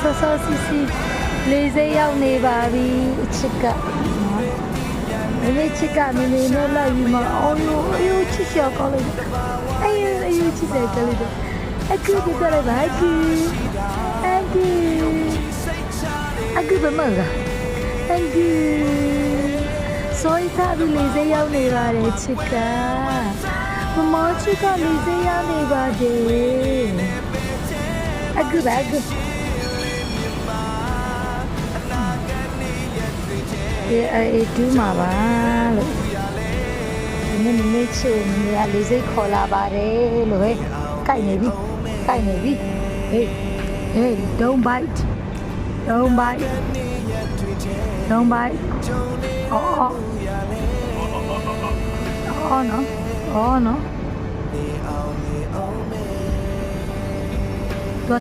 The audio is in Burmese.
ဆောဆောစီစီလေးစိတ်ရောက်နေပါပြီအချစ်ကမမေချစ်ကမမေနဲ့လိုက်ပြီးမှအော်ယူချစ်ရှော့ကောင်းလိုက်အေးချစ်တယ်ကလေးတော့အခုဒီကလေးပါအခုဘမကအခုဆိုရတာဒီလေးစိတ်ရောက်နေပါတယ်ချစ်ကမမချစ်ကလေးစိတ်ရောက်နေပါတယ်အခုအေးတူးမှာပါလို့ဒီနေ့မမေချစ်နေရလေးစိတ်ခေါ်လာပါတယ်လို့ဟဲ့ကိုက်နေပြီhey don't bite oh no